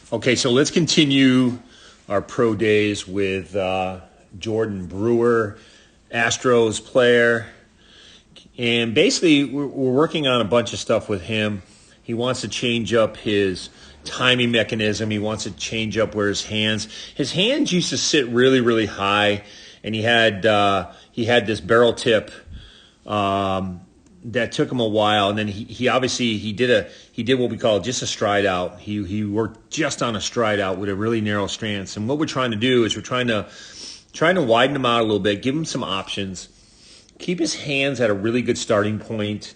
Okay, so let's continue our pro days with Jordan Brewer, Astros player. And basically, we're working on a bunch of stuff with him. He wants to change up his timing mechanism. He wants to change up where his hands used to sit really, really high, and he had this barrel tip that took him a while. And then he obviously did what we call just a stride out. He worked just on a stride out with a really narrow stance. And what we're trying to do is we're trying to widen him out a little bit, give him some options. Keep his hands at a really good starting point,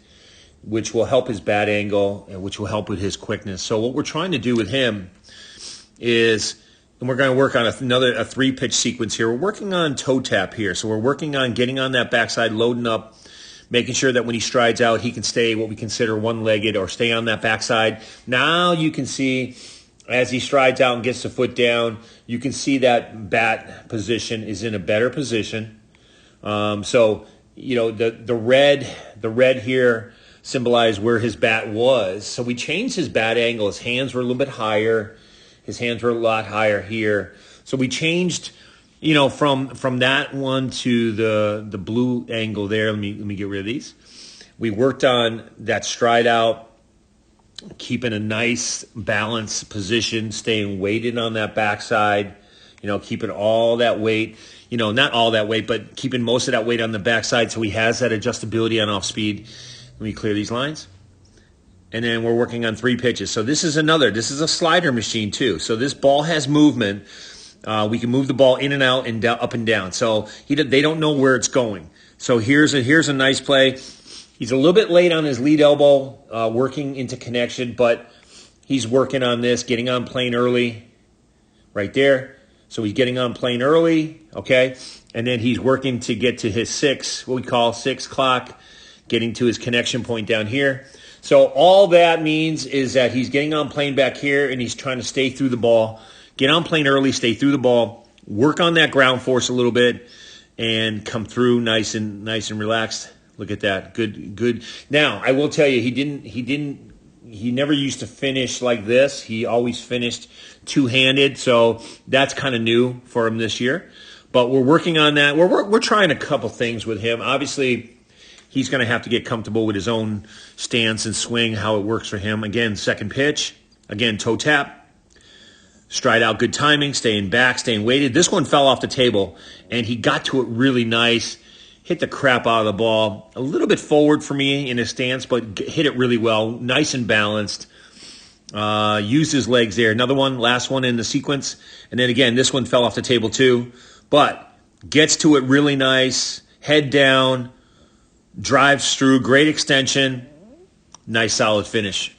which will help his bat angle and which will help with his quickness. So what we're trying to do with him is, and we're going to work on a 3-pitch sequence here. We're working on toe tap here. So we're working on getting on that backside, loading up, making sure that when he strides out, he can stay what we consider one-legged or stay on that backside. Now you can see as he strides out and gets the foot down, you can see that bat position is in a better position. So you know, the red here symbolized where his bat was. So we changed his bat angle. His hands were a little bit higher. His hands were a lot higher here. So we changed, you know, from that one to the blue angle there. Let me get rid of these. We worked on that stride out, keeping a nice balanced position, staying weighted on that backside. You know, keeping all that weight, you know, not all that weight, but keeping most of that weight on the backside so he has that adjustability on off speed. Let me clear these lines. And then we're working on 3 pitches. So this is a slider machine too. So this ball has movement. We can move the ball in and out and up and down. So they don't know where it's going. So here's a nice play. He's a little bit late on his lead elbow, working into connection, but he's working on this, getting on plane early right there. So he's getting on plane early, okay? And then he's working to get to his what we call 6 o'clock, getting to his connection point down here. So all that means is that he's getting on plane back here and he's trying to stay through the ball. Get on plane early, stay through the ball, work on that ground force a little bit, and come through nice and relaxed. Look at that. Good. Now, I will tell you, he never used to finish like this. He always finished two-handed, so that's kind of new for him this year. But we're working on that. We're trying a couple things with him. Obviously, he's going to have to get comfortable with his own stance and swing, how it works for him. Again, second pitch. Again, toe tap. Stride out, good timing, staying back, staying weighted. This one fell off the table, and he got to it really nice. Hit the crap out of the ball. A little bit forward for me in his stance, but hit it really well. Nice and balanced. Used his legs there. Another one, last one in the sequence. And then again, this one fell off the table too. But gets to it really nice. Head down. Drives through. Great extension. Nice solid finish.